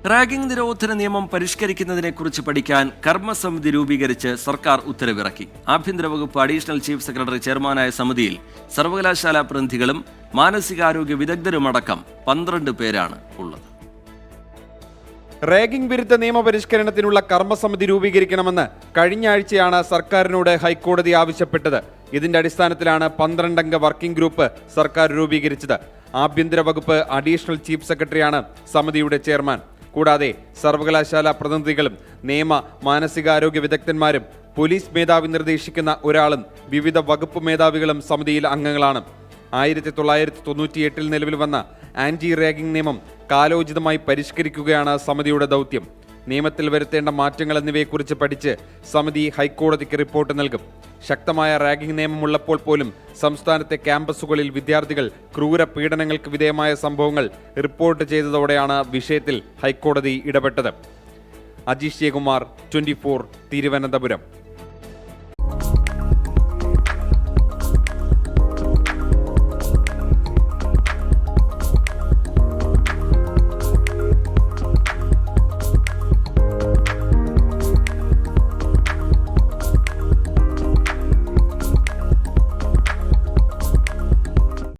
Ragging നിരോധന നിയമം പരിഷ്കരിക്കുന്നതിനെക്കുറിച്ച് പഠിക്കാൻ കർമ്മസമിതി രൂപീകരിച്ച് സർക്കാർ ഉത്തരവിറക്കി. ആഭ്യന്തര വകുപ്പ് അഡീഷണൽ ചീഫ് സെക്രട്ടറി ചെയർമാനായ സമിതിയിൽ സർവകലാശാലാ പ്രതിനിധികളും മാനസികാരോഗ്യ വിദഗ്ധരുമടക്കം 12 പേരാണ് ഉള്ളത്. റാഗിംഗ് വിരുദ്ധ നിയമപരിഷ്കരണത്തിനുള്ള കർമ്മസമിതി രൂപീകരിക്കണമെന്ന് കഴിഞ്ഞ ആഴ്ചയാണ് സർക്കാരിനോട് ഹൈക്കോടതി ആവശ്യപ്പെട്ടത്. ഇതിന്റെ അടിസ്ഥാനത്തിലാണ് 12 അംഗ വർക്കിംഗ് ഗ്രൂപ്പ് സർക്കാർ രൂപീകരിച്ചത്. ആഭ്യന്തര വകുപ്പ് അഡീഷണൽ ചീഫ് സെക്രട്ടറിയാണ് സമിതിയുടെ ചെയർമാൻ. കൂടാതെ സർവകലാശാല പ്രതിനിധികളും നിയമ മാനസികാരോഗ്യ വിദഗ്ധന്മാരും പോലീസ് മേധാവി നിർദ്ദേശിക്കുന്ന ഒരാളും വിവിധ വകുപ്പ് മേധാവികളും സമിതിയിൽ അംഗങ്ങളാണ്. 1998 നിലവിൽ വന്ന ആന്റി റാഗിംഗ് നിയമം കാലോചിതമായി പരിഷ്കരിക്കുകയാണ് സമിതിയുടെ ദൗത്യം. നിയമത്തിൽ വരുത്തേണ്ട മാറ്റങ്ങൾ എന്നിവയെക്കുറിച്ച് പഠിച്ച് സമിതി ഹൈക്കോടതിക്ക് റിപ്പോർട്ട് നൽകും. ശക്തമായ റാഗിംഗ് നിയമമുള്ളപ്പോൾ പോലും സംസ്ഥാനത്തെ ക്യാമ്പസുകളിൽ വിദ്യാർത്ഥികൾ ക്രൂര പീഡനങ്ങൾക്ക് വിധേയമായ സംഭവങ്ങൾ റിപ്പോർട്ട് ചെയ്തതോടെയാണ് വിഷയത്തിൽ ഹൈക്കോടതി ഇടപെട്ടത്. അജീഷ് ജയകുമാർ, 24, തിരുവനന്തപുരം.